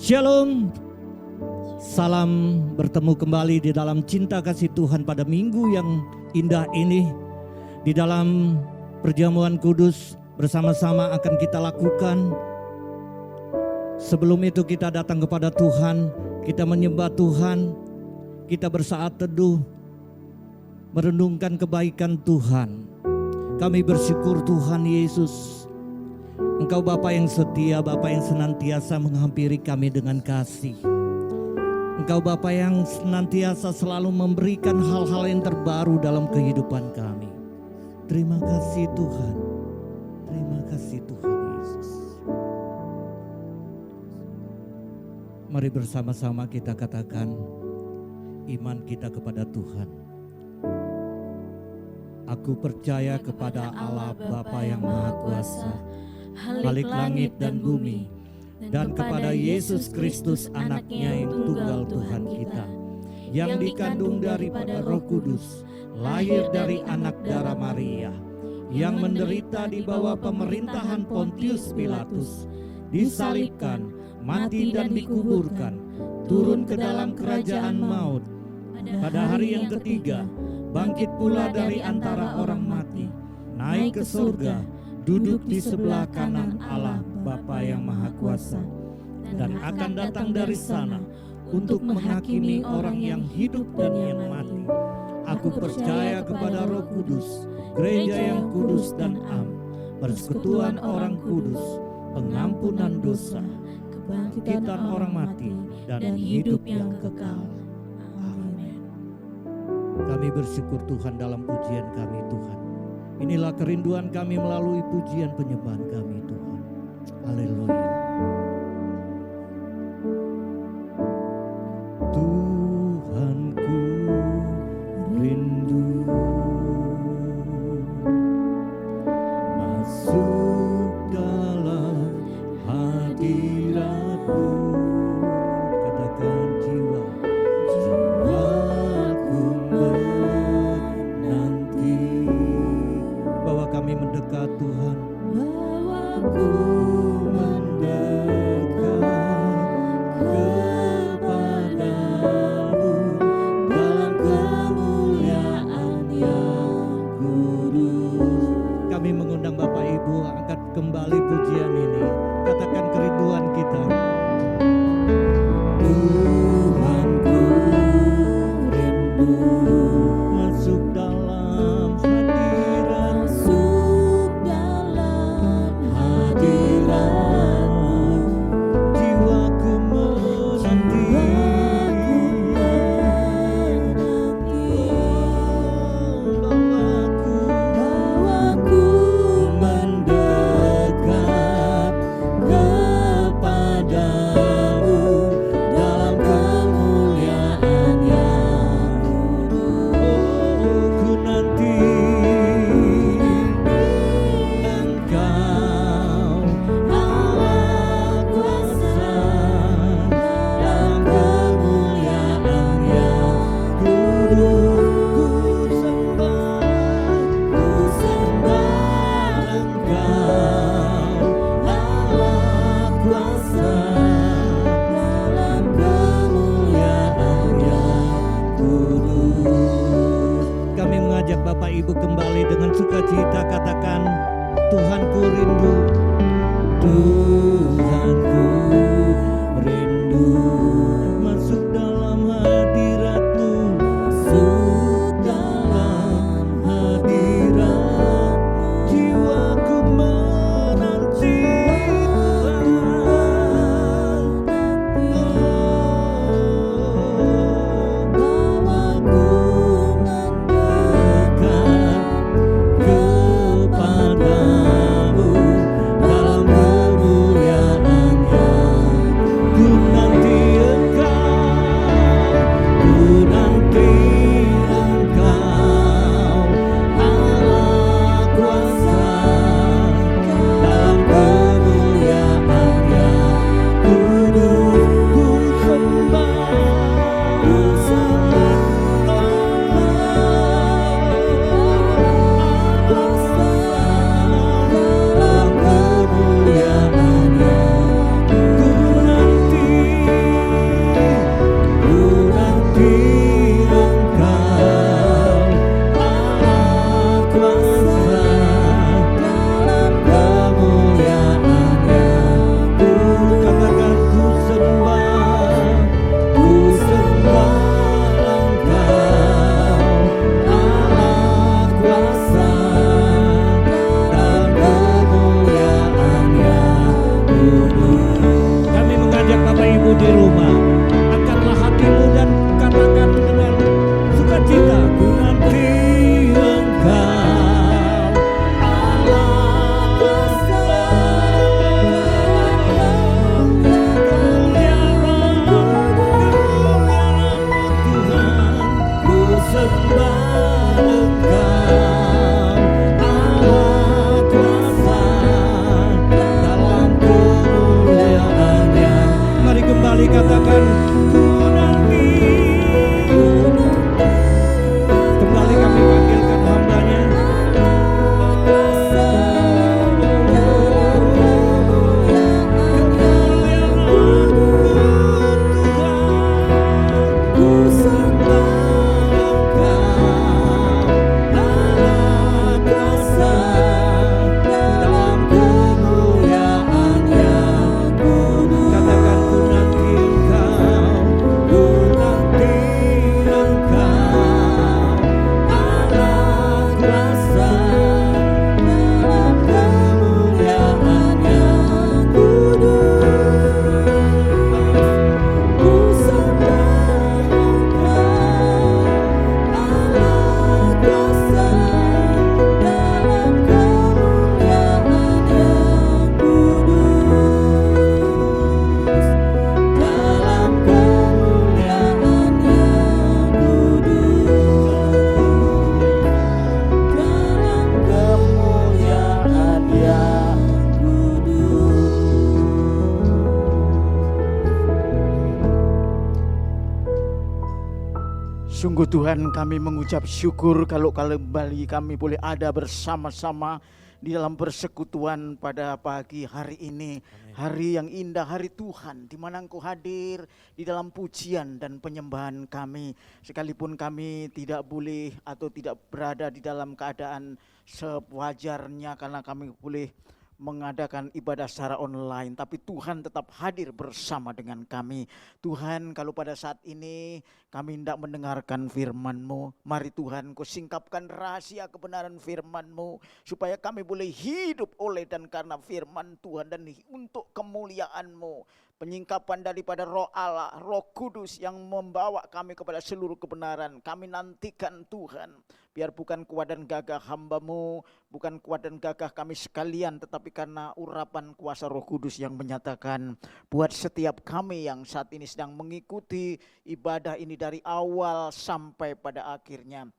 Shalom, salam bertemu kembali di dalam cinta kasih Tuhan pada minggu yang indah ini. Di dalam perjamuan kudus bersama-sama akan kita lakukan. Sebelum itu kita datang kepada Tuhan, kita menyembah Tuhan, kita bersaat teduh, merenungkan kebaikan Tuhan. Kami bersyukur Tuhan Yesus, Engkau Bapa yang setia, Bapa yang senantiasa menghampiri kami dengan kasih. Engkau Bapa yang senantiasa selalu memberikan hal-hal yang terbaru dalam kehidupan kami. Terima kasih Tuhan. Terima kasih Tuhan Yesus. Mari bersama-sama kita katakan iman kita kepada Tuhan. Aku percaya kepada Allah Bapa yang Maha Kuasa, Khalik langit dan bumi, dan kepada Yesus Kristus anaknya yang tunggal Tuhan kita, yang dikandung daripada Roh Kudus, lahir dari anak darah Maria, yang menderita di bawah pemerintahan Pontius Pilatus, disalibkan, mati dan dikuburkan, turun ke dalam kerajaan maut, pada hari yang ketiga bangkit pula dari antara orang mati, naik ke surga, duduk di sebelah kanan Allah Bapa yang Maha Kuasa, dan akan datang dari sana untuk menghakimi orang yang hidup dan yang mati. Aku percaya kepada Roh Kudus, gereja yang kudus dan am, persekutuan orang kudus, pengampunan dosa, kebangkitan orang mati, dan hidup yang kekal. Amin. Kami bersyukur Tuhan dalam pujian kami Tuhan. Inilah kerinduan kami melalui pujian penyembahan kami Tuhan. Haleluya. Tuhanku rindu masuk dalam hadirat-Mu. Katakan jiwaku menanti. Bahwa kami mendekat Tuhan, bahwa ku mendekat kepadamu dalam kemuliaan yang kudus. Kami mengundang Bapak Ibu angkat kembali pujian ini. Katakan kerinduan kita. Tuhanku rindu masuk dalam jiwaku menanti. Bawaku mendekat kepadamu dalam kemuliaan yang kudus. Oh, ku nanti Engkau Allah kuasa dalam kemuliaan yang kudus. Ku sembah Engkau Allah kuasa dalam kemuliaan yang kudus. Kami mengajak Bapak Ibu kembali dengan sukacita, katakan Tuhanku rindu. Tuhanku rindu masuk dalam hadirat-Mu, masuk dalam hadirat. Jiwaku menanti Tuhan. Bawaku mendekat kepadamu dalam kemuliaan yang katakan ku nanti. Kembali kami panggilkan hambanya. Sungguh Tuhan, kami mengucap syukur kalau kembali kami boleh ada bersama-sama di dalam persekutuan pada pagi hari ini. Hari yang indah, hari Tuhan, di mana Engkau hadir di dalam pujian dan penyembahan kami. Sekalipun kami tidak boleh atau tidak berada di dalam keadaan sewajarnya karena kami boleh mengadakan ibadah secara online, tapi Tuhan tetap hadir bersama dengan kami. Tuhan, kalau pada saat ini kami hendak mendengarkan firman-Mu, mari Tuhan Kau singkapkan rahasia kebenaran firman-Mu, supaya kami boleh hidup oleh dan karena firman Tuhan dan untuk kemuliaan-Mu. Penyingkapan daripada Roh Allah, Roh Kudus yang membawa kami kepada seluruh kebenaran. Kami nantikan Tuhan, biar bukan kuat dan gagah hamba-Mu, bukan kuat dan gagah kami sekalian, tetapi karena urapan kuasa Roh Kudus yang menyatakan buat setiap kami yang saat ini sedang mengikuti ibadah ini dari awal sampai pada akhirnya.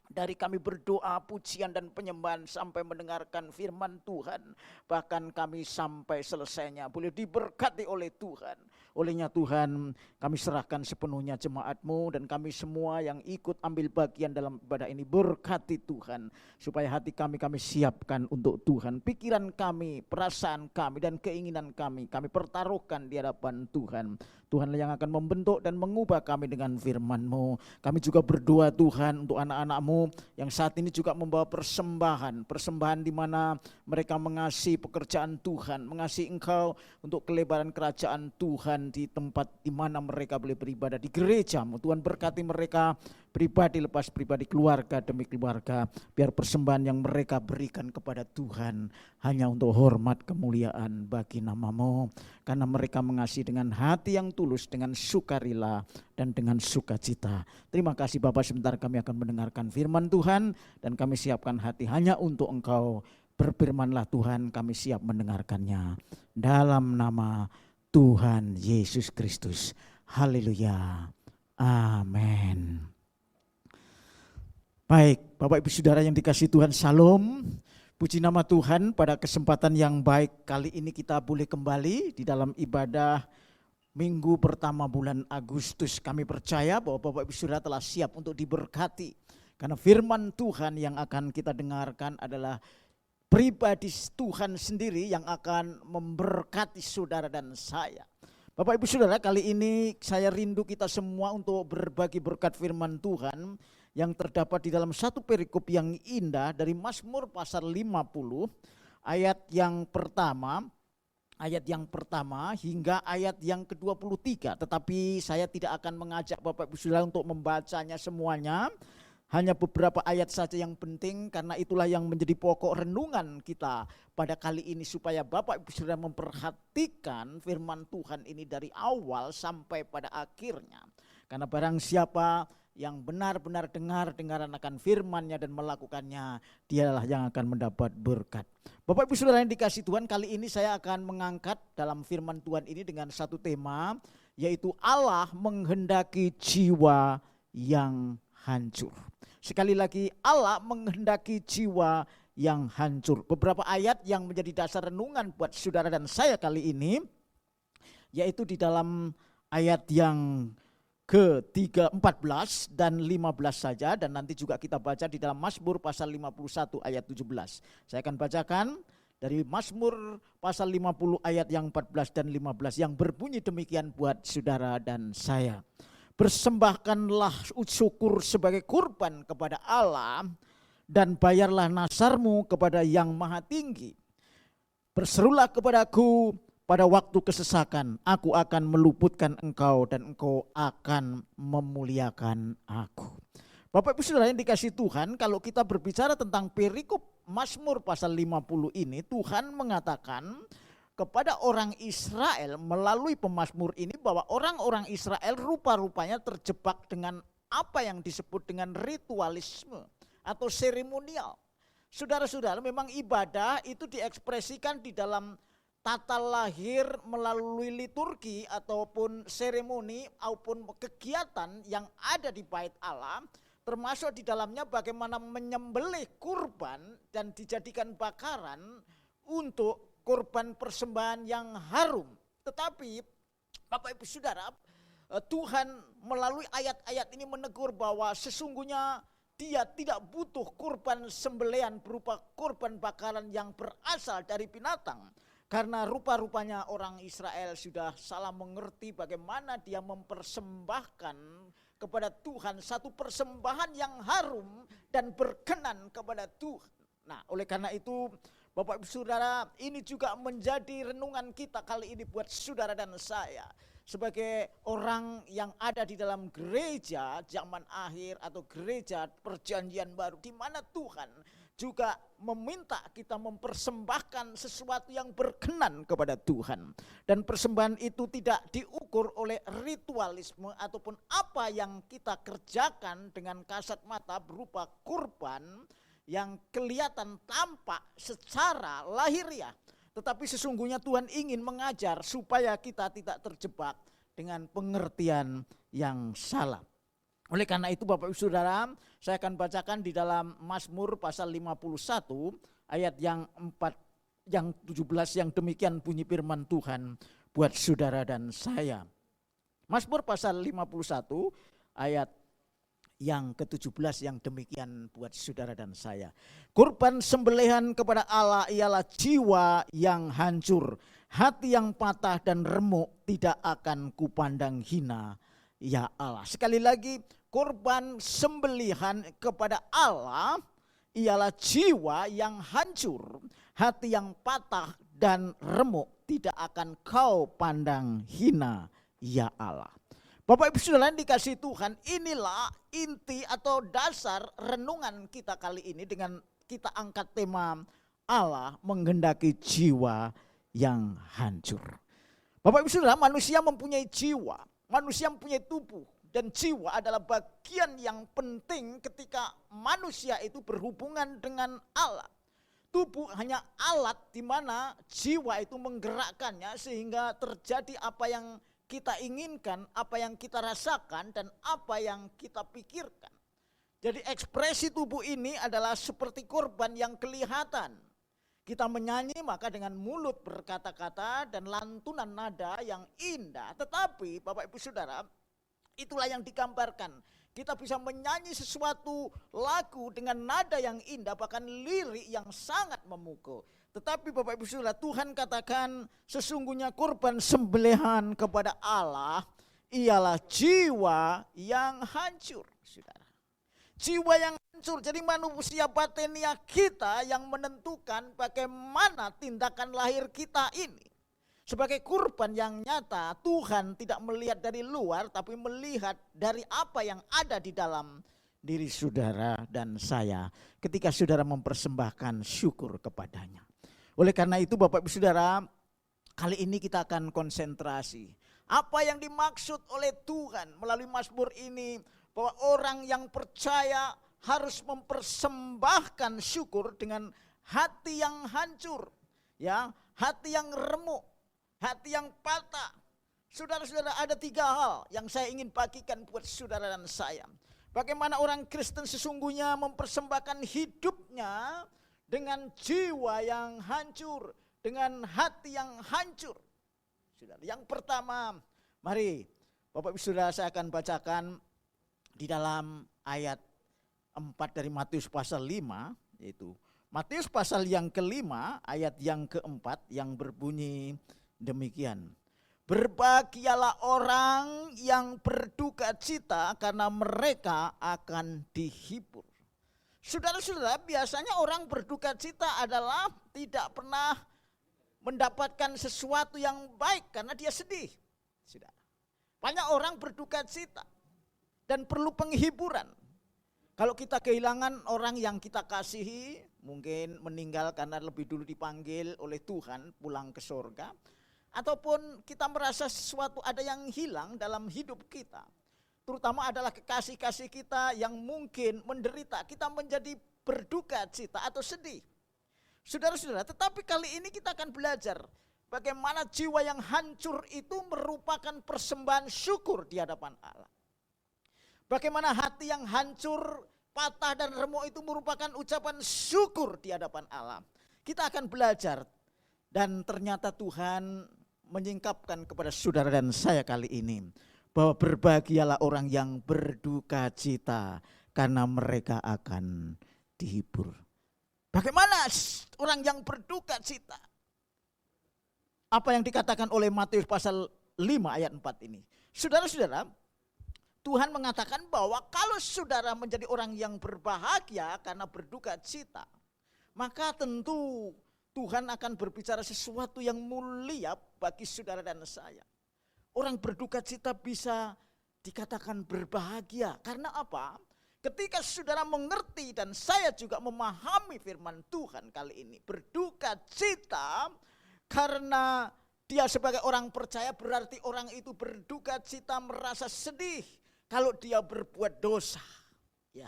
Dari kami berdoa, pujian dan penyembahan sampai mendengarkan firman Tuhan, bahkan kami sampai selesainya boleh diberkati oleh Tuhan. Olehnya Tuhan, kami serahkan sepenuhnya jemaat-Mu dan kami semua yang ikut ambil bagian dalam ibadah ini. Berkati Tuhan, supaya hati kami siapkan untuk Tuhan. Pikiran kami, perasaan kami dan keinginan kami pertaruhkan di hadapan Tuhan. Tuhanlah yang akan membentuk dan mengubah kami dengan firman-Mu. Kami juga berdoa Tuhan untuk anak-anak-Mu yang saat ini juga membawa persembahan di mana mereka mengasihi pekerjaan Tuhan, mengasihi Engkau untuk kelebaran kerajaan Tuhan di tempat di mana mereka boleh beribadah di gereja-Mu. Tuhan berkati mereka pribadi lepas pribadi, keluarga demi keluarga, biar persembahan yang mereka berikan kepada Tuhan hanya untuk hormat kemuliaan bagi nama-Mu, karena mereka mengasihi dengan hati yang tulus, dengan sukarela dan dengan sukacita. Terima kasih Bapak, sebentar kami akan mendengarkan firman Tuhan dan kami siapkan hati hanya untuk Engkau. Berfirmanlah Tuhan, kami siap mendengarkannya. Dalam nama Tuhan Yesus Kristus. Haleluya. Amin. Baik, Bapak Ibu Saudara yang dikasihi Tuhan, Shalom. Puji nama Tuhan, pada kesempatan yang baik kali ini kita boleh kembali di dalam ibadah minggu pertama bulan Agustus. Kami percaya bahwa Bapak Ibu Saudara telah siap untuk diberkati. Karena firman Tuhan yang akan kita dengarkan adalah pribadi Tuhan sendiri yang akan memberkati saudara dan saya. Bapak Ibu Saudara, kali ini saya rindu kita semua untuk berbagi berkat firman Tuhan yang terdapat di dalam satu perikop yang indah dari Mazmur pasal 50 ayat yang pertama hingga ayat yang ke-23. Tetapi saya tidak akan mengajak Bapak Ibu Saudara untuk membacanya semuanya, hanya beberapa ayat saja yang penting, karena itulah yang menjadi pokok renungan kita pada kali ini, supaya Bapak Ibu Saudara memperhatikan firman Tuhan ini dari awal sampai pada akhirnya. Karena barang siapa yang benar-benar dengar-dengaran akan firman-Nya dan melakukannya, dialah yang akan mendapat berkat. Bapak Ibu Saudara yang dikasihi Tuhan, kali ini saya akan mengangkat dalam firman Tuhan ini dengan satu tema, yaitu Allah menghendaki jiwa yang hancur. Sekali lagi, Allah menghendaki jiwa yang hancur. Beberapa ayat yang menjadi dasar renungan buat saudara dan saya kali ini, yaitu di dalam ayat yang ke-14 dan 15 saja, dan nanti juga kita baca di dalam Mazmur pasal 51 ayat 17. Saya akan bacakan dari Mazmur pasal 50 ayat yang 14 dan 15 yang berbunyi demikian buat saudara dan saya. Persembahkanlah syukur sebagai kurban kepada Allah dan bayarlah nasarmu kepada Yang Maha Tinggi. Berserulah kepadaku pada waktu kesesakan, aku akan meluputkan engkau dan engkau akan memuliakan aku. Bapak Ibu Saudara yang dikasihi Tuhan, kalau kita berbicara tentang perikop Mazmur pasal 50 ini, Tuhan mengatakan kepada orang Israel melalui pemazmur ini bahwa orang-orang Israel rupa-rupanya terjebak dengan apa yang disebut dengan ritualisme atau seremonial. Saudara-saudara, memang ibadah itu diekspresikan di dalam tata lahir melalui liturgi ataupun seremoni ataupun kegiatan yang ada di bait Allah, termasuk di dalamnya bagaimana menyembelih kurban dan dijadikan bakaran untuk kurban persembahan yang harum. Tetapi Bapak Ibu Saudara, Tuhan melalui ayat-ayat ini menegur bahwa sesungguhnya Dia tidak butuh kurban sembelihan berupa kurban bakaran yang berasal dari binatang. Karena rupa-rupanya orang Israel sudah salah mengerti bagaimana dia mempersembahkan kepada Tuhan satu persembahan yang harum dan berkenan kepada Tuhan. Nah, oleh karena itu Bapak Ibu Saudara, ini juga menjadi renungan kita kali ini buat saudara dan saya. Sebagai orang yang ada di dalam gereja zaman akhir atau gereja perjanjian baru, di mana Tuhan juga meminta kita mempersembahkan sesuatu yang berkenan kepada Tuhan. Dan persembahan itu tidak diukur oleh ritualisme ataupun apa yang kita kerjakan dengan kasat mata berupa kurban yang kelihatan tampak secara lahiriah. Tetapi sesungguhnya Tuhan ingin mengajar supaya kita tidak terjebak dengan pengertian yang salah. Oleh karena itu Bapak Ibu Saudara, saya akan bacakan di dalam Mazmur pasal 51 ayat yang 17 yang demikian bunyi firman Tuhan buat saudara dan saya. Mazmur pasal 51 ayat yang ke-17 yang demikian buat saudara dan saya. Kurban sembelihan kepada Allah ialah jiwa yang hancur, hati yang patah dan remuk tidak akan kupandang hina, ya Allah. Sekali lagi, kurban sembelihan kepada Allah ialah jiwa yang hancur, hati yang patah dan remuk tidak akan kau pandang hina, ya Allah. Bapak Ibu Saudara yang dikasihi Tuhan, inilah inti atau dasar renungan kita kali ini dengan kita angkat tema Allah menghendaki jiwa yang hancur. Bapak Ibu Saudara, manusia mempunyai jiwa, manusia mempunyai tubuh, dan jiwa adalah bagian yang penting ketika manusia itu berhubungan dengan Allah. Tubuh hanya alat di mana jiwa itu menggerakkannya sehingga terjadi apa yang kita inginkan, apa yang kita rasakan, dan apa yang kita pikirkan. Jadi ekspresi tubuh ini adalah seperti korban yang kelihatan. Kita menyanyi maka dengan mulut berkata-kata dan lantunan nada yang indah. Tetapi Bapak Ibu Saudara, itulah yang digambarkan. Kita bisa menyanyi sesuatu lagu dengan nada yang indah, bahkan lirik yang sangat memukau. Tetapi Bapak Ibu Saudara, Tuhan katakan sesungguhnya kurban sembelihan kepada Allah ialah jiwa yang hancur, saudara. Jiwa yang hancur, jadi manusia batenia kita yang menentukan bagaimana tindakan lahir kita ini. Sebagai kurban yang nyata, Tuhan tidak melihat dari luar, tapi melihat dari apa yang ada di dalam diri saudara dan saya ketika saudara mempersembahkan syukur kepadanya. Oleh karena itu Bapak Ibu Saudara, kali ini kita akan konsentrasi. Apa yang dimaksud oleh Tuhan melalui Mazmur ini, bahwa orang yang percaya harus mempersembahkan syukur dengan hati yang hancur, ya, hati yang remuk, hati yang patah. Saudara-saudara, ada 3 hal yang saya ingin bagikan buat saudara dan saya. Bagaimana orang Kristen sesungguhnya mempersembahkan hidupnya dengan jiwa yang hancur, dengan hati yang hancur. Saudara, yang pertama, mari Bapak Ibu Saudara, saya akan bacakan di dalam ayat 4 dari Matius pasal 5, yaitu Matius pasal yang kelima ayat yang keempat yang berbunyi demikian. Berbahagialah orang yang berduka cita karena mereka akan dihibur. Saudara-saudara, biasanya orang berduka cita adalah tidak pernah mendapatkan sesuatu yang baik karena dia sedih. Saudara. Banyak orang berduka cita dan perlu penghiburan. Kalau kita kehilangan orang yang kita kasihi, mungkin meninggal karena lebih dulu dipanggil oleh Tuhan pulang ke surga, ataupun kita merasa sesuatu ada yang hilang dalam hidup kita, terutama adalah kekasih-kasih kita yang mungkin menderita, kita menjadi berduka cita atau sedih. Saudara-saudara, tetapi kali ini kita akan belajar bagaimana jiwa yang hancur itu merupakan persembahan syukur di hadapan Allah. Bagaimana hati yang hancur, patah dan remuk itu merupakan ucapan syukur di hadapan Allah. Kita akan belajar dan ternyata Tuhan menyingkapkan kepada saudara dan saya kali ini bahwa berbahagialah orang yang berduka cita karena mereka akan dihibur. Bagaimana orang yang berduka cita? Apa yang dikatakan oleh Matius pasal 5 ayat 4 ini. Saudara-saudara, Tuhan mengatakan bahwa kalau saudara menjadi orang yang berbahagia karena berduka cita, maka tentu Tuhan akan berbicara sesuatu yang mulia bagi saudara dan saya. Orang berduka cita bisa dikatakan berbahagia. Karena apa? Ketika saudara mengerti dan saya juga memahami firman Tuhan kali ini. Berduka cita karena dia sebagai orang percaya berarti orang itu berduka cita merasa sedih kalau dia berbuat dosa. Ya.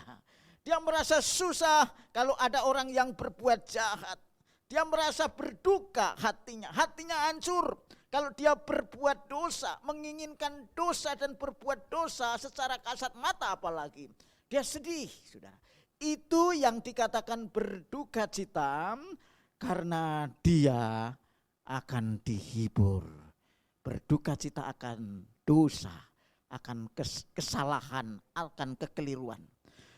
Dia merasa susah kalau ada orang yang berbuat jahat. Dia merasa berduka hatinya hancur kalau dia berbuat dosa, menginginkan dosa dan berbuat dosa secara kasat mata apalagi. Dia sedih, saudara. Itu yang dikatakan berduka cita karena dia akan dihibur. Berduka cita akan dosa, akan kesalahan, akan kekeliruan.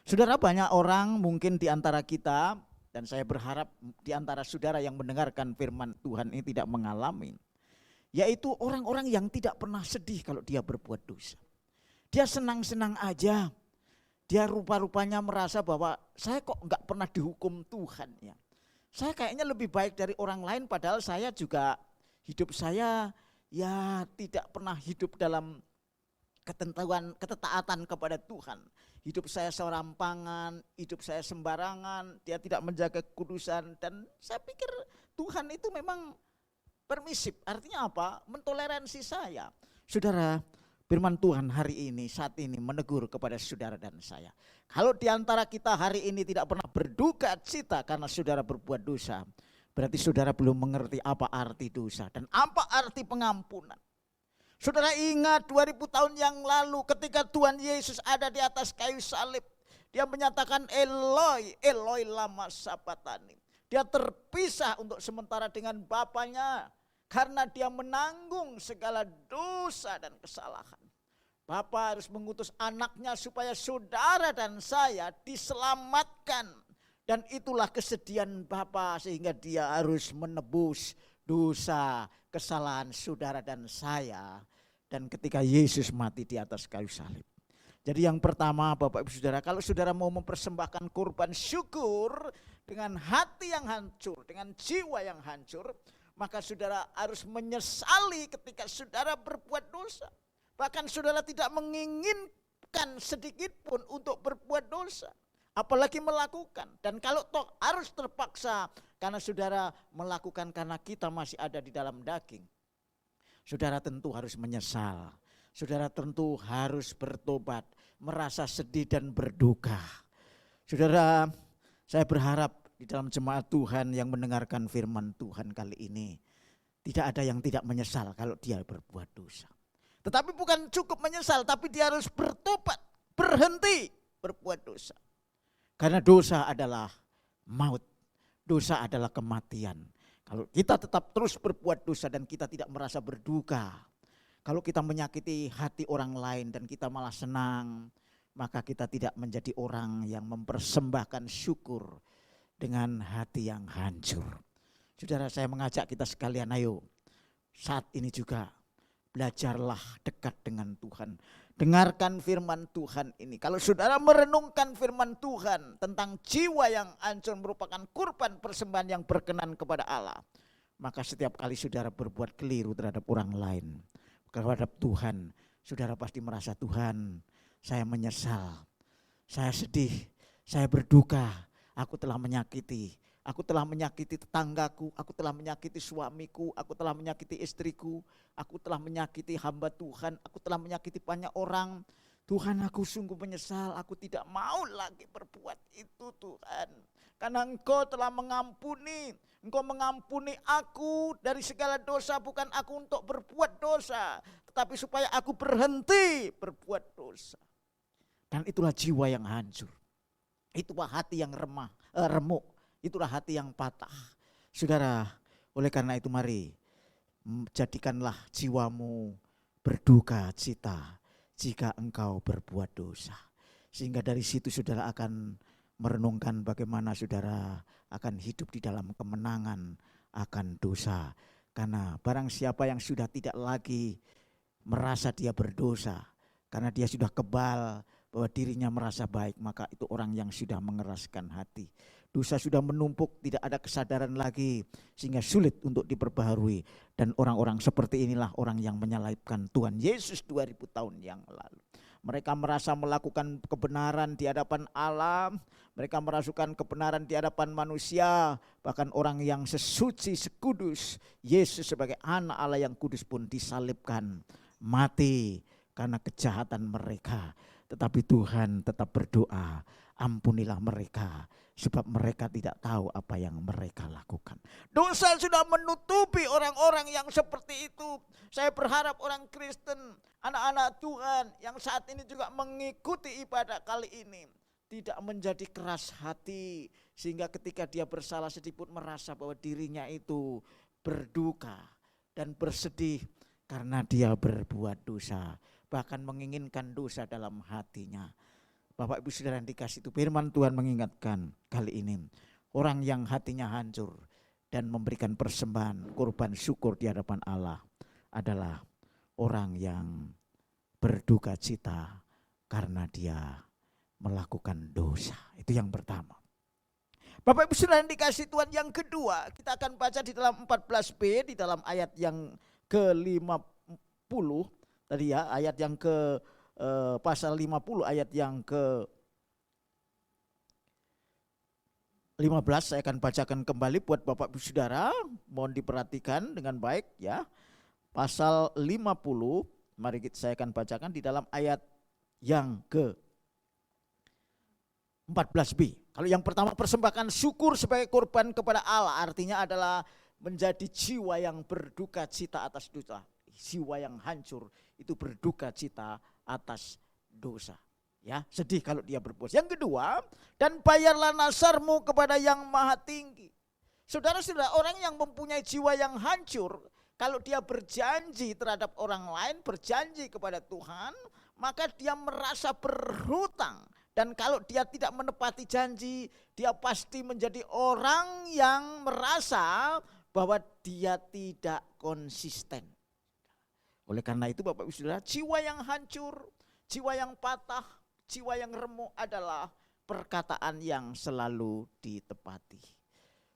Saudara, banyak orang mungkin di antara kita, dan saya berharap di antara saudara yang mendengarkan firman Tuhan ini tidak mengalami, yaitu orang-orang yang tidak pernah sedih kalau dia berbuat dosa. Dia senang-senang aja. Dia rupa-rupanya merasa bahwa saya kok enggak pernah dihukum Tuhan ya. Saya kayaknya lebih baik dari orang lain padahal saya juga hidup saya ya tidak pernah hidup dalam ketetaatan kepada Tuhan. Hidup saya serampangan, hidup saya sembarangan, dia tidak menjaga kekudusan dan saya pikir Tuhan itu memang permisif. Artinya apa? Mentoleransi saya. Saudara, firman Tuhan hari ini, saat ini menegur kepada saudara dan saya. Kalau di antara kita hari ini tidak pernah berduka cita karena saudara berbuat dosa, berarti saudara belum mengerti apa arti dosa dan apa arti pengampunan. Saudara ingat 2000 tahun yang lalu ketika Tuhan Yesus ada di atas kayu salib. Dia menyatakan Eloi, Eloi lama sabachthani. Dia terpisah untuk sementara dengan Bapanya karena dia menanggung segala dosa dan kesalahan. Bapa harus mengutus anaknya supaya saudara dan saya diselamatkan. Dan itulah kesedihan Bapa sehingga dia harus menebus dosa, kesalahan saudara dan saya. Dan ketika Yesus mati di atas kayu salib. Jadi yang pertama Bapak Ibu Saudara, kalau saudara mau mempersembahkan kurban syukur dengan hati yang hancur, dengan jiwa yang hancur, maka saudara harus menyesali ketika saudara berbuat dosa. Bahkan saudara tidak menginginkan sedikit pun untuk berbuat dosa. Apalagi melakukan. Dan kalau toh harus terpaksa karena saudara melakukan karena kita masih ada di dalam daging. Saudara tentu harus menyesal. Saudara tentu harus bertobat. Merasa sedih dan berduka. Saudara, saya berharap di dalam jemaat Tuhan yang mendengarkan firman Tuhan kali ini. Tidak ada yang tidak menyesal kalau dia berbuat dosa. Tetapi bukan cukup menyesal, tapi dia harus bertobat, berhenti berbuat dosa. Karena dosa adalah maut, dosa adalah kematian. Kalau kita tetap terus berbuat dosa dan kita tidak merasa berduka, Kalau kita menyakiti hati orang lain dan kita malah senang, maka kita tidak menjadi orang yang mempersembahkan syukur dengan hati yang hancur. Saudara, saya mengajak kita sekalian, ayo saat ini juga belajarlah dekat dengan Tuhan. Dengarkan firman Tuhan ini. Kalau saudara merenungkan firman Tuhan tentang jiwa yang hancur merupakan kurban persembahan yang berkenan kepada Allah, maka setiap kali saudara berbuat keliru terhadap orang lain, terhadap Tuhan, saudara pasti merasa, Tuhan, saya menyesal, saya sedih, saya berduka, aku telah menyakiti. Aku telah menyakiti tetanggaku, aku telah menyakiti suamiku, aku telah menyakiti istriku, aku telah menyakiti hamba Tuhan, aku telah menyakiti banyak orang. Tuhan, aku sungguh menyesal, aku tidak mau lagi berbuat itu Tuhan. Karena Engkau telah mengampuni, Engkau mengampuni aku dari segala dosa, bukan aku untuk berbuat dosa, tetapi supaya aku berhenti berbuat dosa. Dan itulah jiwa yang hancur, itulah hati yang remuk. Itulah hati yang patah. Saudara, oleh karena itu mari jadikanlah jiwamu berduka cita jika engkau berbuat dosa. Sehingga dari situ saudara akan merenungkan bagaimana saudara akan hidup di dalam kemenangan akan dosa. Karena barang siapa yang sudah tidak lagi merasa dia berdosa, karena dia sudah kebal bahwa dirinya merasa baik, maka itu orang yang sudah mengeraskan hati. Dosa sudah menumpuk, tidak ada kesadaran lagi, sehingga sulit untuk diperbaharui. Dan orang-orang seperti inilah orang yang menyalibkan Tuhan Yesus 2000 tahun yang lalu. Mereka merasa melakukan kebenaran di hadapan Allah, mereka merasukan kebenaran di hadapan manusia. Bahkan orang yang sesuci, sekudus, Yesus sebagai anak Allah yang kudus pun disalibkan, mati karena kejahatan mereka. Tetapi Tuhan tetap berdoa, ampunilah mereka, sebab mereka tidak tahu apa yang mereka lakukan. Dosa sudah menutupi orang-orang yang seperti itu. Saya berharap orang Kristen, anak-anak Tuhan yang saat ini juga mengikuti ibadah kali ini, tidak menjadi keras hati, sehingga ketika dia bersalah sedikit pun merasa bahwa dirinya itu berduka dan bersedih karena dia berbuat dosa, bahkan menginginkan dosa dalam hatinya. Bapak Ibu Saudara yang dikasih itu, firman Tuhan mengingatkan kali ini, orang yang hatinya hancur dan memberikan persembahan kurban syukur di hadapan Allah adalah orang yang berduka cita karena dia melakukan dosa. Itu yang pertama. Bapak Ibu Saudara yang dikasih Tuhan, yang kedua kita akan baca di dalam 14b, di dalam ayat yang ke-50 tadi ya, ayat yang ke pasal 50 ayat yang ke-15. Saya akan bacakan kembali buat Bapak Ibu Saudara, mohon diperhatikan dengan baik ya. Pasal 50, mari saya akan bacakan di dalam ayat yang ke-14b. Kalau yang pertama, persembahkan syukur sebagai korban kepada Allah, artinya adalah menjadi jiwa yang berduka cita atas dosa. Jiwa yang hancur itu berduka cita atas dosa. Ya, sedih kalau dia berbuat. Yang kedua, dan bayarlah nasarmu kepada yang maha tinggi. Saudara-saudara, orang yang mempunyai jiwa yang hancur, kalau dia berjanji terhadap orang lain, berjanji kepada Tuhan, maka dia merasa berhutang. Dan kalau dia tidak menepati janji, dia pasti menjadi orang yang merasa bahwa dia tidak konsisten. Oleh karena itu Bapak Ibu Saudara, jiwa yang hancur, jiwa yang patah, jiwa yang remuk adalah perkataan yang selalu ditepati.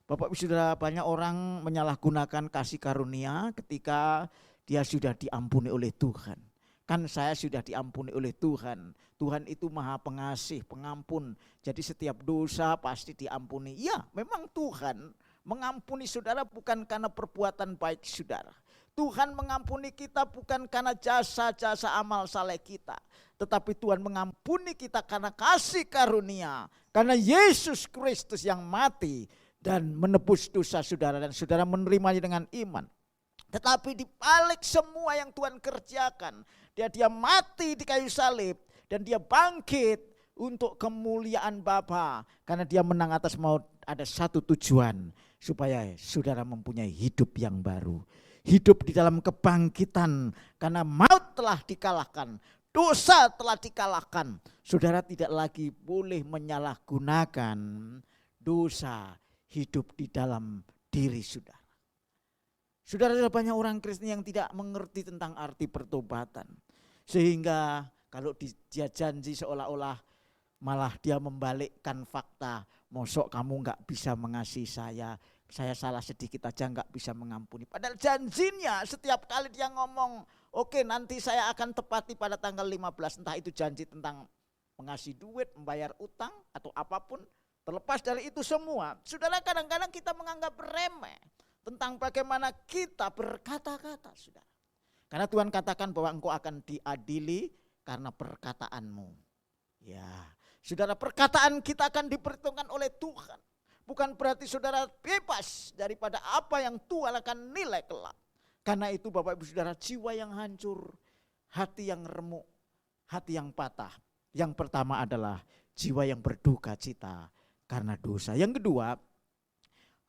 Bapak Ibu Saudara, banyak orang menyalahgunakan kasih karunia ketika dia sudah diampuni oleh Tuhan. Kan saya sudah diampuni oleh Tuhan. Tuhan itu maha pengasih, pengampun. Jadi setiap dosa pasti diampuni. Ya, memang Tuhan mengampuni saudara bukan karena perbuatan baik saudara. Tuhan mengampuni kita bukan karena jasa-jasa amal saleh kita, tetapi Tuhan mengampuni kita karena kasih karunia, karena Yesus Kristus yang mati dan menebus dosa saudara, dan saudara menerimanya dengan iman. Tetapi di balik semua yang Tuhan kerjakan, dia mati di kayu salib dan dia bangkit untuk kemuliaan Bapa, karena dia menang atas maut. Ada satu tujuan, supaya saudara mempunyai hidup yang baru. hidup di dalam kebangkitan karena maut telah dikalahkan, dosa telah dikalahkan. Saudara tidak lagi boleh menyalahgunakan dosa hidup di dalam diri saudara. Saudara, ada banyak orang Kristen yang tidak mengerti tentang arti pertobatan. Sehingga kalau dia janji seolah-olah malah dia membalikkan fakta. Mosok kamu gak bisa mengasihi saya salah sedikit aja gak bisa mengampuni. Padahal janjinya setiap kali dia ngomong, oke, nanti saya akan tepati pada tanggal 15. Entah itu janji tentang mengasihi duit, membayar utang atau apapun. Terlepas dari itu semua, saudara, kadang-kadang kita menganggap remeh tentang bagaimana kita berkata-kata, saudara. Karena Tuhan katakan bahwa engkau akan diadili karena perkataanmu. Ya, saudara, perkataan kita akan diperhitungkan oleh Tuhan. Bukan berarti saudara bebas daripada apa yang Tuhan akan nilai kelak. Karena itu Bapak Ibu Saudara, jiwa yang hancur, hati yang remuk, hati yang patah. Yang pertama adalah jiwa yang berduka cita karena dosa. Yang kedua,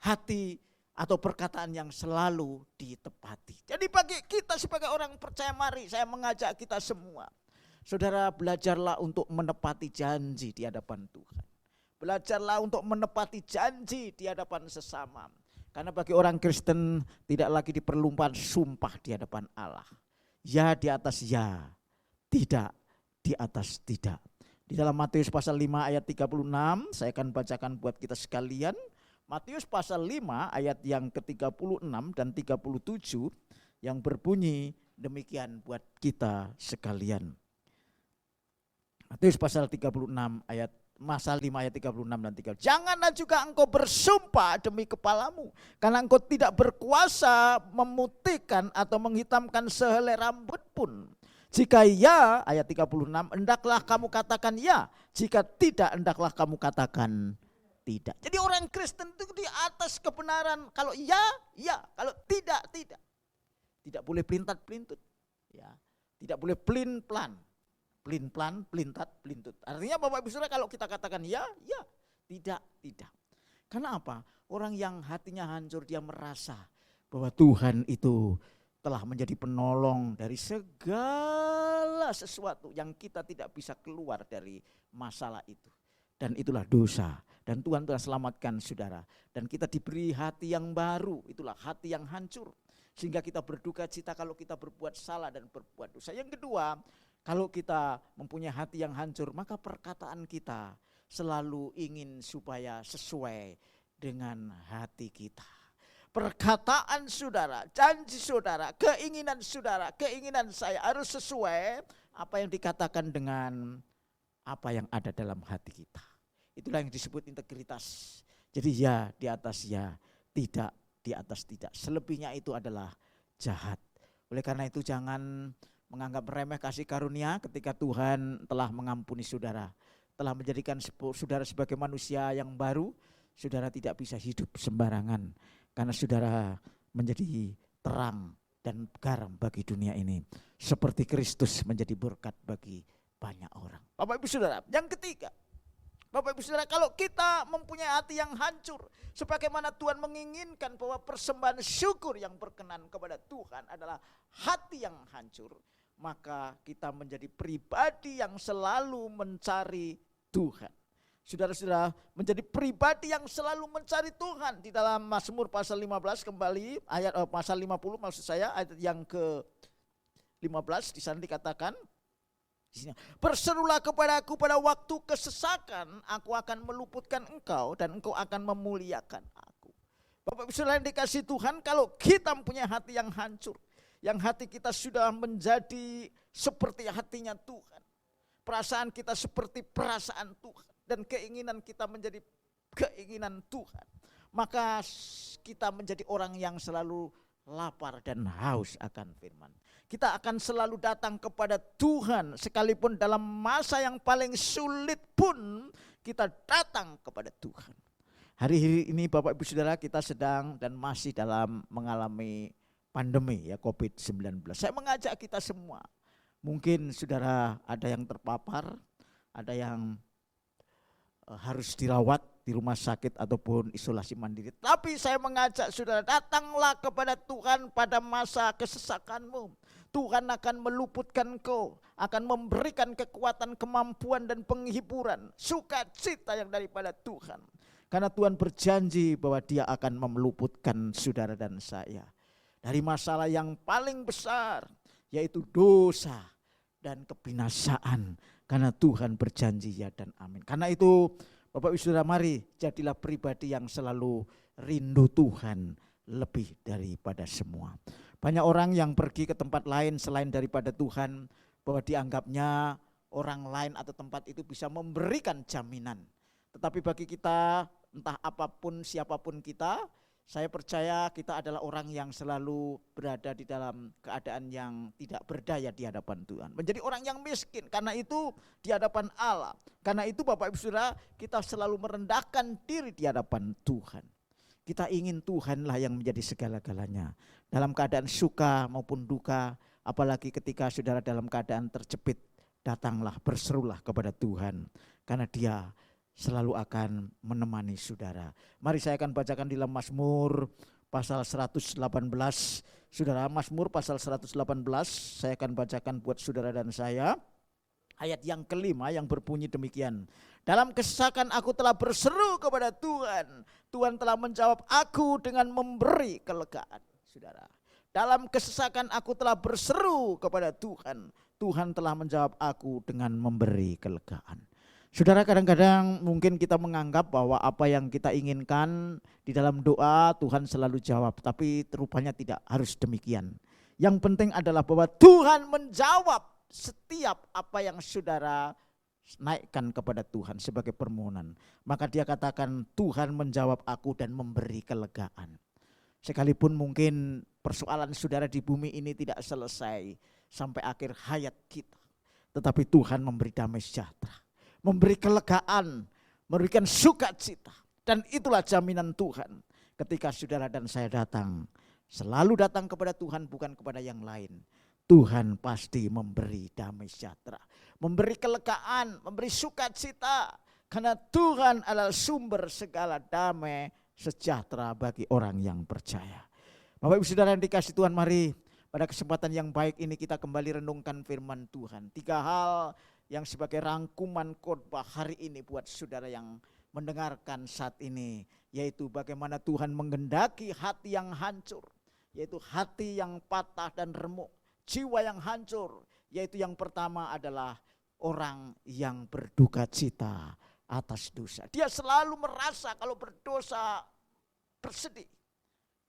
hati atau perkataan yang selalu ditepati. Jadi bagi kita sebagai orang percaya, mari saya mengajak kita semua. Saudara, belajarlah untuk menepati janji di hadapan Tuhan. Belajarlah untuk menepati janji di hadapan sesama. Karena bagi orang Kristen tidak lagi diperlukan sumpah di hadapan Allah. Ya di atas ya, tidak di atas tidak. Di dalam Matius pasal 5 ayat 36, saya akan bacakan buat kita sekalian. Matius pasal 5 ayat yang ke-36 dan 37 yang berbunyi demikian buat kita sekalian. Matius pasal 36 ayat pasal 5 ayat 36 dan 30. Janganlah juga engkau bersumpah demi kepalamu, karena engkau tidak berkuasa memutihkan atau menghitamkan sehelai rambut pun. Jika ya, ayat 36, hendaklah kamu katakan ya. Jika tidak, hendaklah kamu katakan tidak. Jadi orang Kristen itu di atas kebenaran. Kalau ya, ya. Kalau tidak, tidak. Tidak boleh pelintat-pelintut. Ya. Tidak boleh pelin-pelan. Pelin-pelan, pelintat-pelintut. Artinya Bapak Ibu Saudara, kalau kita katakan ya, ya. Tidak, tidak. Karena apa? Orang yang hatinya hancur, dia merasa bahwa Tuhan itu telah menjadi penolong dari segala sesuatu yang kita tidak bisa keluar dari masalah itu. Dan itulah dosa. Dan Tuhan telah selamatkan saudara. Dan kita diberi hati yang baru, itulah hati yang hancur. Sehingga kita berduka cita kalau kita berbuat salah dan berbuat dosa. Yang kedua, kalau kita mempunyai hati yang hancur, maka perkataan kita selalu ingin supaya sesuai dengan hati kita. Perkataan saudara, janji saudara, keinginan saudara, keinginan saya harus sesuai apa yang dikatakan dengan apa yang ada dalam hati kita. Itulah yang disebut integritas. Jadi ya di atas ya, tidak di atas tidak. Selebihnya itu adalah jahat. Oleh karena itu jangan menganggap remeh kasih karunia ketika Tuhan telah mengampuni saudara. Telah menjadikan saudara sebagai manusia yang baru. Saudara tidak bisa hidup sembarangan. Karena saudara menjadi terang dan garam bagi dunia ini. Seperti Kristus menjadi berkat bagi banyak orang. Bapak Ibu Saudara, yang ketiga. Bapak Ibu Saudara, kalau kita mempunyai hati yang hancur. Sebagaimana Tuhan menginginkan bahwa persembahan syukur yang berkenan kepada Tuhan adalah hati yang hancur. Maka kita menjadi pribadi yang selalu mencari Tuhan. Saudara-saudara, menjadi pribadi yang selalu mencari Tuhan. Di dalam Mazmur pasal 15 kembali, ayat pasal 50 maksud saya, ayat yang ke-15 di sana dikatakan, berserulah kepadaku pada waktu kesesakan, aku akan meluputkan engkau dan engkau akan memuliakan aku. Bapak Ibu Saudara yang dikasihi Tuhan, kalau kita mempunyai hati yang hancur, yang hati kita sudah menjadi seperti hatinya Tuhan, perasaan kita seperti perasaan Tuhan, dan keinginan kita menjadi keinginan Tuhan, maka kita menjadi orang yang selalu lapar dan haus akan firman. Kita akan selalu datang kepada Tuhan, sekalipun dalam masa yang paling sulit pun kita datang kepada Tuhan. Hari ini Bapak Ibu Saudara, kita sedang dan masih dalam mengalami pandemi ya, COVID-19. Saya mengajak kita semua, mungkin saudara ada yang terpapar, ada yang harus dirawat di rumah sakit ataupun isolasi mandiri. Tapi saya mengajak saudara, datanglah kepada Tuhan pada masa kesesakanmu. Tuhan akan meluputkan engkau, akan memberikan kekuatan, kemampuan dan penghiburan, sukacita yang daripada Tuhan. Karena Tuhan berjanji bahwa Dia akan meluputkan saudara dan saya dari masalah yang paling besar, yaitu dosa dan kebinasaan. Karena Tuhan berjanji ya dan amin. Karena itu Bapak Ibu Saudara, mari jadilah pribadi yang selalu rindu Tuhan lebih daripada semua. Banyak orang yang pergi ke tempat lain selain daripada Tuhan, bahwa dianggapnya orang lain atau tempat itu bisa memberikan jaminan. Tetapi bagi kita, entah apapun siapapun kita, saya percaya kita adalah orang yang selalu berada di dalam keadaan yang tidak berdaya di hadapan Tuhan. Menjadi orang yang miskin, karena itu di hadapan Allah. Karena itu Bapak Ibu Saudara, kita selalu merendahkan diri di hadapan Tuhan. Kita ingin Tuhanlah yang menjadi segala-galanya. Dalam keadaan suka maupun duka, apalagi ketika saudara dalam keadaan terjepit, datanglah, berserulah kepada Tuhan. Karena Dia selalu akan menemani saudara. Mari saya akan bacakan di dalam Mazmur pasal 118. Saudara, Mazmur pasal 118 saya akan bacakan buat saudara dan saya. Ayat yang kelima yang berbunyi demikian. Dalam kesesakan aku telah berseru kepada Tuhan. Tuhan telah menjawab aku dengan memberi kelegaan. Saudara, dalam kesesakan aku telah berseru kepada Tuhan. Tuhan telah menjawab aku dengan memberi kelegaan. Saudara, kadang-kadang mungkin kita menganggap bahwa apa yang kita inginkan di dalam doa Tuhan selalu jawab, tapi rupanya tidak harus demikian. Yang penting adalah bahwa Tuhan menjawab setiap apa yang saudara naikkan kepada Tuhan sebagai permohonan. Maka Dia katakan Tuhan menjawab aku dan memberi kelegaan. Sekalipun mungkin persoalan saudara di bumi ini tidak selesai sampai akhir hayat kita, tetapi Tuhan memberi damai sejahtera, memberi kelegaan, memberikan sukacita. Dan itulah jaminan Tuhan. Ketika saudara dan saya datang, selalu datang kepada Tuhan, bukan kepada yang lain. Tuhan pasti memberi damai sejahtera, memberi kelegaan, memberi sukacita. Karena Tuhan adalah sumber segala damai sejahtera bagi orang yang percaya. Bapak Ibu Saudara yang dikasihi Tuhan, mari pada kesempatan yang baik ini kita kembali renungkan firman Tuhan. 3 hal yang sebagai rangkuman khotbah hari ini buat saudara yang mendengarkan saat ini, yaitu bagaimana Tuhan menghendaki hati yang hancur, yaitu hati yang patah dan remuk, jiwa yang hancur, yaitu yang pertama adalah orang yang berduka cita atas dosa. Dia selalu merasa kalau berdosa bersedih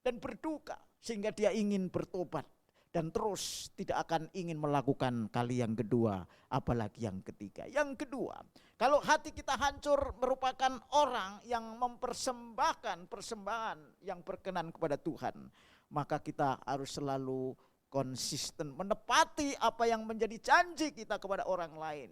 dan berduka, sehingga dia ingin bertobat. Dan terus tidak akan ingin melakukan kali yang kedua, apalagi yang ketiga. Yang kedua, kalau hati kita hancur merupakan orang yang mempersembahkan persembahan yang berkenan kepada Tuhan, maka kita harus selalu konsisten menepati apa yang menjadi janji kita kepada orang lain.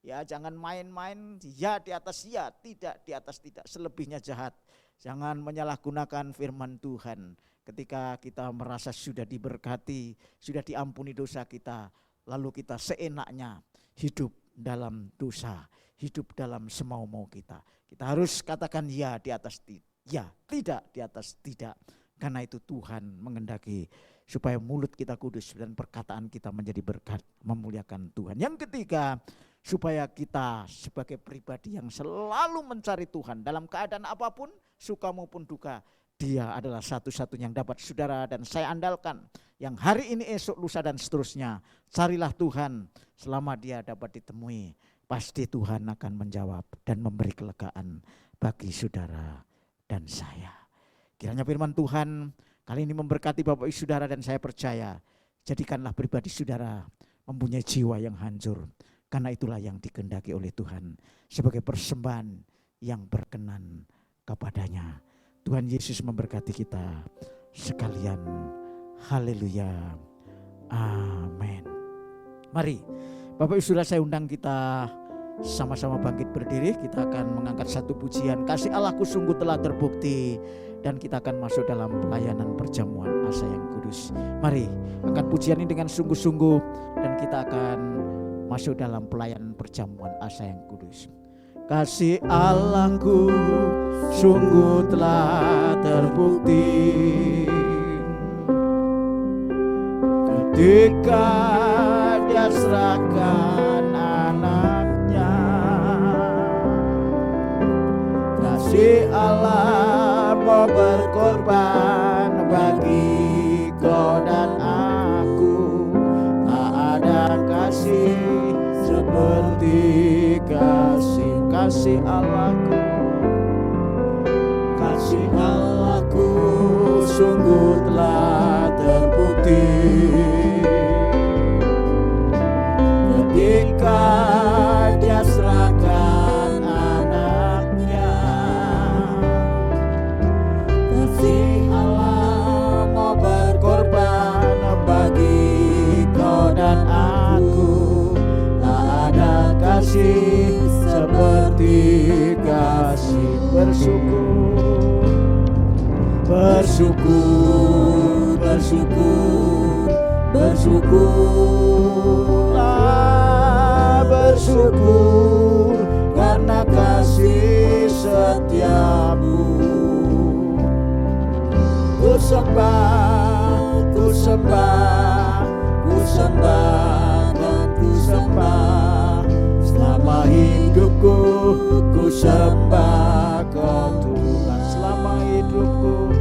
Ya, jangan main-main ya di atas ya, tidak di atas tidak, selebihnya jahat. Jangan menyalahgunakan firman Tuhan. Ketika kita merasa sudah diberkati, sudah diampuni dosa kita, lalu kita seenaknya hidup dalam dosa, hidup dalam semau-mau kita. Kita harus katakan ya di atas ya, tidak di atas tidak. Karena itu Tuhan menghendaki supaya mulut kita kudus dan perkataan kita menjadi berkat, memuliakan Tuhan. Yang ketiga, supaya kita sebagai pribadi yang selalu mencari Tuhan dalam keadaan apapun, suka maupun duka. Dia adalah satu-satunya yang dapat saudara dan saya andalkan. Yang hari ini, esok, lusa dan seterusnya. Carilah Tuhan selama dia dapat ditemui. Pasti Tuhan akan menjawab dan memberi kelegaan bagi saudara dan saya. Kiranya firman Tuhan kali ini memberkati Bapak Ibu Saudara, dan saya percaya jadikanlah pribadi saudara mempunyai jiwa yang hancur. Karena itulah yang dikehendaki oleh Tuhan sebagai persembahan yang berkenan kepadanya. Tuhan Yesus memberkati kita sekalian. Haleluya. Amin. Mari Bapak Ibu Saudara, saya undang kita sama-sama bangkit berdiri. Kita akan mengangkat satu pujian, kasih Allahku sungguh telah terbukti, dan kita akan masuk dalam pelayanan perjamuan asa yang kudus. Mari angkat pujian ini dengan sungguh-sungguh, dan kita akan masuk dalam pelayanan perjamuan asa yang kudus. kasih Allahku sungguh telah terbukti ketika Dia serahkan anaknya. Kasih Allah mau berkorban bagi kau dan aku. Tak ada kasih seperti kasih Allahku. Kasih Allahku sungguh telah terbukti ketika Dia serahkan anaknya. Kasih Allah mau berkorban bagi kau dan aku. Tak ada kasih seperti kasih. Bersyukur karena kasih setiamu. Ku sembah dan ku sembah selama hidupku. Ku sembah kau Tuhan selama hidupku.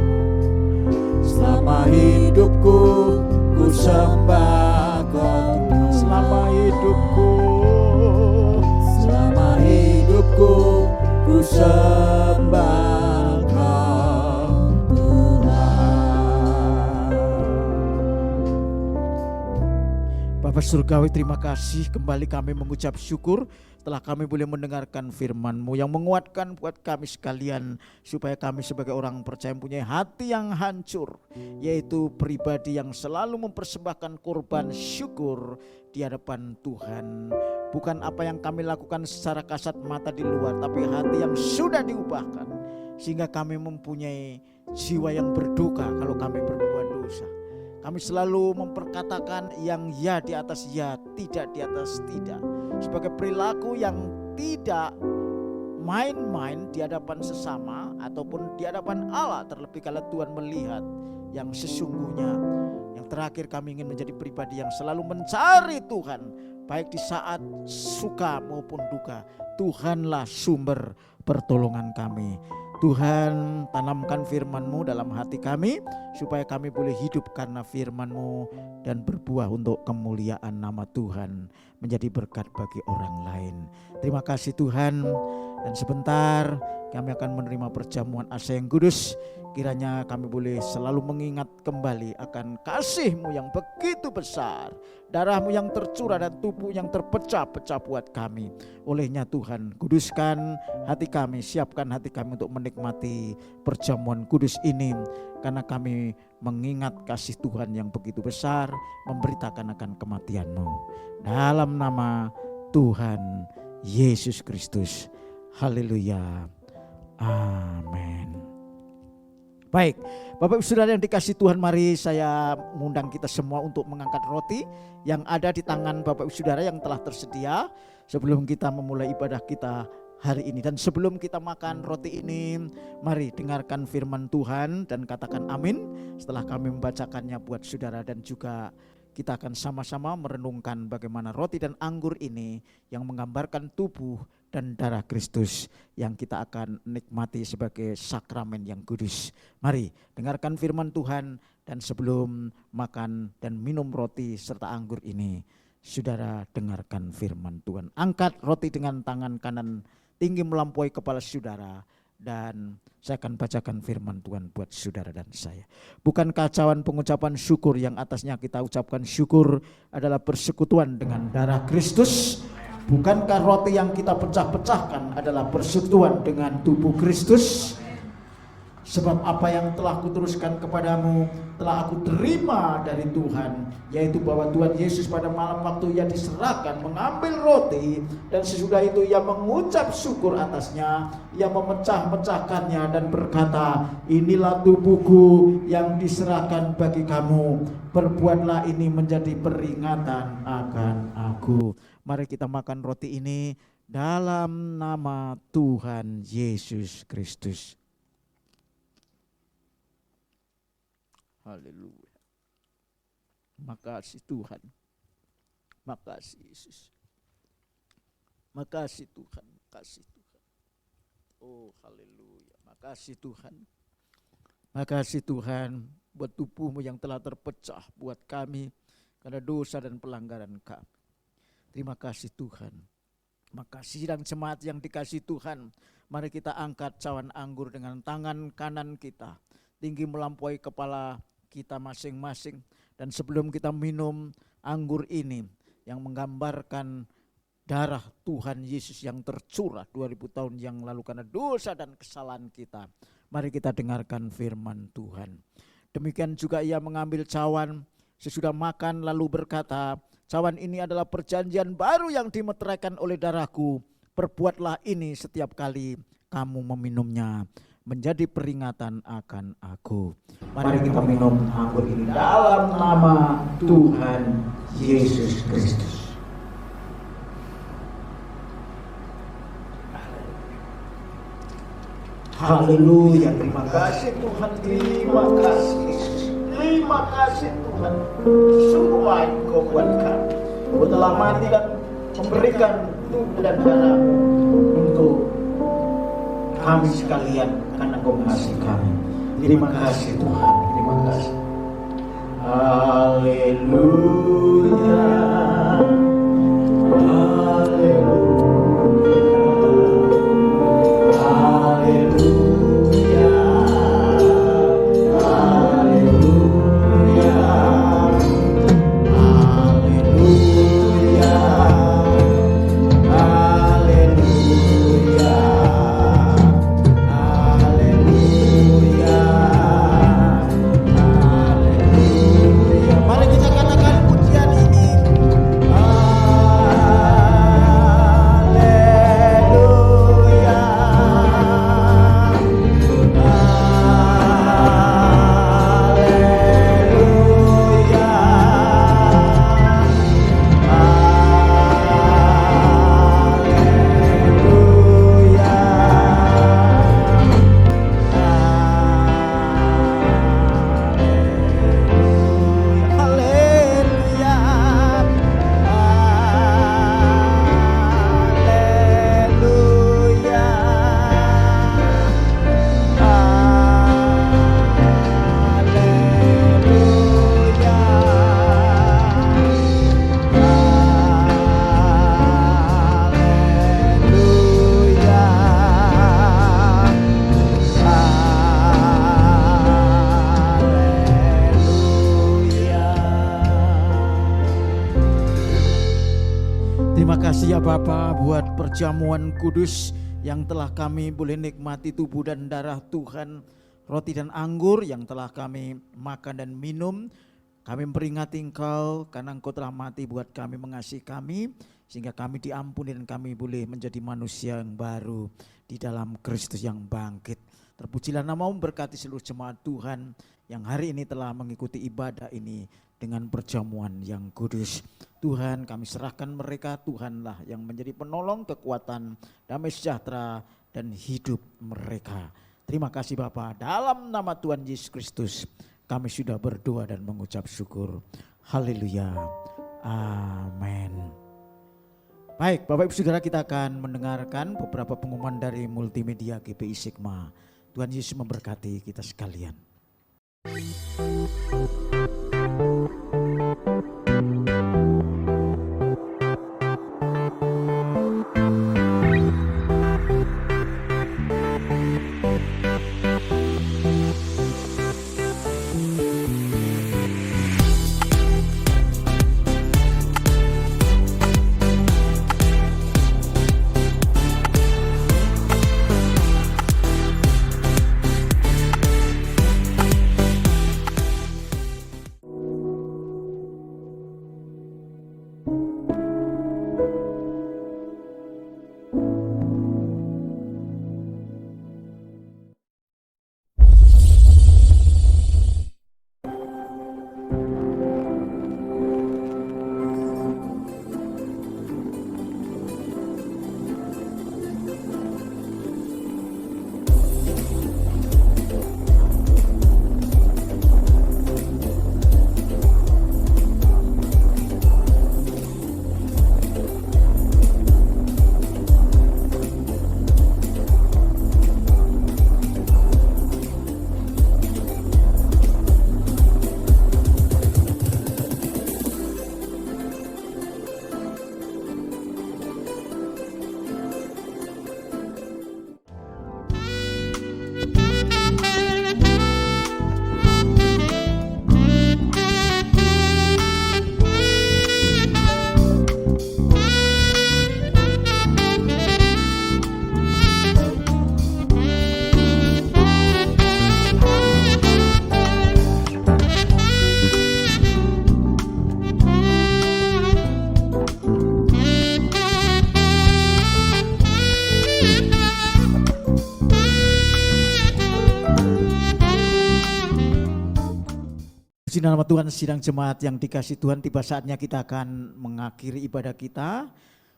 Ku sembah kau Tuhan selama hidupku. Ku sembah kau Tuhan. Bapa Surgawi, terima kasih kembali kami mengucap syukur setelah kami boleh mendengarkan firman-Mu yang menguatkan buat kami sekalian, supaya kami sebagai orang percaya mempunyai hati yang hancur, yaitu pribadi yang selalu mempersembahkan korban syukur di hadapan Tuhan. Bukan apa yang kami lakukan secara kasat mata di luar, tapi hati yang sudah diubahkan, sehingga kami mempunyai jiwa yang berduka kalau kami berbuat dosa. Kami selalu memperkatakan yang ya di atas ya, tidak di atas tidak, sebagai perilaku yang tidak main-main di hadapan sesama ataupun di hadapan Allah, terlebih kalau Tuhan melihat yang sesungguhnya. Yang terakhir, kami ingin menjadi pribadi yang selalu mencari Tuhan, baik di saat suka maupun duka. Tuhanlah sumber pertolongan kami. Tuhan, tanamkan firman-Mu dalam hati kami, supaya kami boleh hidup karena firman-Mu dan berbuah untuk kemuliaan nama Tuhan, menjadi berkat bagi orang lain. Terima kasih Tuhan. Dan sebentar kami akan menerima perjamuan asa yang kudus. Kiranya kami boleh selalu mengingat kembali akan kasih-Mu yang begitu besar, darah-Mu yang tercurah dan tubuh yang terpecah-pecah buat kami. Olehnya Tuhan, kuduskan hati kami, siapkan hati kami untuk menikmati perjamuan kudus ini, karena kami mengingat kasih Tuhan yang begitu besar, memberitakan akan kematian-Mu. Dalam nama Tuhan Yesus Kristus. Haleluya. Amin. Baik, Bapak Ibu Saudara yang dikasihi Tuhan, mari saya mengundang kita semua untuk mengangkat roti yang ada di tangan Bapak Ibu Saudara yang telah tersedia sebelum kita memulai ibadah kita hari ini. Dan sebelum kita makan roti ini, mari dengarkan firman Tuhan dan katakan amin setelah kami membacakannya buat saudara. Dan juga kita akan sama-sama merenungkan bagaimana roti dan anggur ini yang menggambarkan tubuh dan darah Kristus yang kita akan nikmati sebagai sakramen yang kudus. Mari dengarkan firman Tuhan, dan sebelum makan dan minum roti serta anggur ini, saudara dengarkan firman Tuhan. Angkat roti dengan tangan kanan tinggi melampaui kepala saudara, dan saya akan bacakan firman Tuhan buat saudara dan saya. Bukankah cawan pengucapan syukur yang atasnya kita ucapkan syukur adalah persekutuan dengan darah Kristus? Bukankah roti yang kita pecah-pecahkan adalah persekutuan dengan tubuh Kristus? Sebab apa yang telah kuteruskan kepadamu telah aku terima dari Tuhan, yaitu bahwa Tuhan Yesus pada malam waktu Ia diserahkan mengambil roti, dan sesudah itu Ia mengucap syukur atasnya, Ia memecah-mecahkannya dan berkata, inilah tubuhku yang diserahkan bagi kamu, perbuatlah ini menjadi peringatan akan aku. Mari kita makan roti ini dalam nama Tuhan Yesus Kristus. Haleluya. Makasih Tuhan. Makasih Yesus. Makasih Tuhan. Makasih Tuhan. Oh haleluya. Makasih Tuhan. Makasih Tuhan buat tubuhmu yang telah terpecah buat kami karena dosa dan pelanggaran kami. Terima kasih Tuhan. Makasih dan jemaat yang dikasih Tuhan. Mari kita angkat cawan anggur dengan tangan kanan kita tinggi melampaui kepala kita masing-masing. Dan sebelum kita minum anggur ini yang menggambarkan darah Tuhan Yesus yang tercurah 2000 tahun yang lalu karena dosa dan kesalahan kita. Mari kita dengarkan firman Tuhan. Demikian juga ia mengambil cawan sesudah makan lalu berkata, cawan ini adalah perjanjian baru yang dimeteraikan oleh darahku. Perbuatlah ini setiap kali kamu meminumnya menjadi peringatan akan aku. Mari kita minum anggur ini dalam nama Tuhan Yesus Kristus. Haleluya, terima kasih Tuhan, terima kasih Yesus. Terima kasih Tuhan, semua Engkau buat kami. Engkau telah mati dan memberikan tubuh dan darah untuk kami sekalian karena Engkau mengasihi kami. Terima kasih Tuhan, terima kasih. Haleluya, haleluya. Ya Bapa, buat perjamuan kudus yang telah kami boleh nikmati tubuh dan darah Tuhan, roti dan anggur yang telah kami makan dan minum. Kami memperingati Engkau karena Engkau telah mati buat kami, mengasihi kami, sehingga kami diampuni dan kami boleh menjadi manusia yang baru di dalam Kristus yang bangkit. Terpujilah nama-Mu, berkati seluruh jemaat Tuhan yang hari ini telah mengikuti ibadah ini dengan perjamuan yang kudus. Tuhan, kami serahkan mereka, Tuhanlah yang menjadi penolong, kekuatan, damai sejahtera dan hidup mereka. Terima kasih Bapa, dalam nama Tuhan Yesus Kristus kami sudah berdoa dan mengucap syukur. Haleluya. Amin. Baik, Bapak Ibu Saudara, kita akan mendengarkan beberapa pengumuman dari multimedia GPI Sigma. Tuhan Yesus memberkati kita sekalian. Puji nama Tuhan, sidang jemaat yang dikasih Tuhan, tiba saatnya kita akan mengakhiri ibadah kita.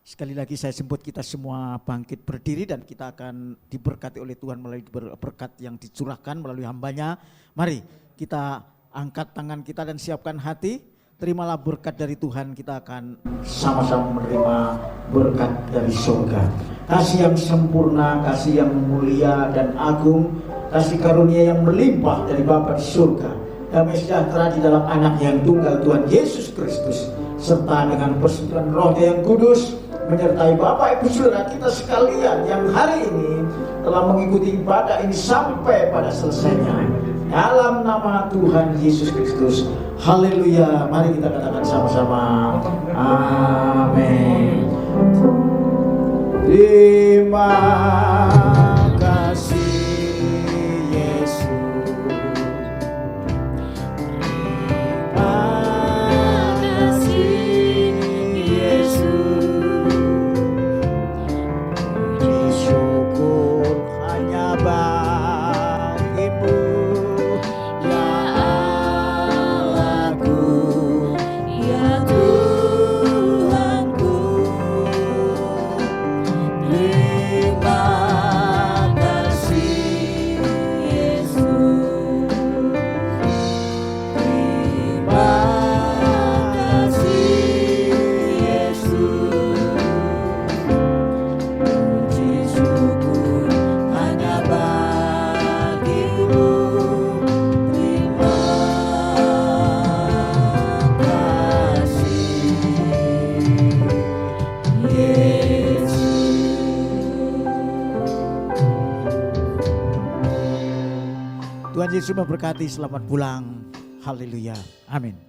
Sekali lagi saya jemput kita semua bangkit berdiri dan kita akan diberkati oleh Tuhan melalui berkat yang dicurahkan melalui hambanya. Mari kita angkat tangan kita dan siapkan hati. Terimalah berkat dari Tuhan, kita akan sama-sama menerima berkat dari surga. Kasih yang sempurna, kasih yang mulia dan agung, kasih karunia yang melimpah dari Bapa di surga, damai sejahtera di dalam anak yang tunggal Tuhan Yesus Kristus, serta dengan persekutuan Roh yang Kudus menyertai Bapak Ibu Saudara kita sekalian yang hari ini telah mengikuti ibadah ini sampai pada selesainya. Dalam nama Tuhan Yesus Kristus, haleluya. Mari kita katakan sama-sama, amin. Terima kasih Yesus. Tuhan Yesus memberkati, selamat pulang. Haleluya. Amin.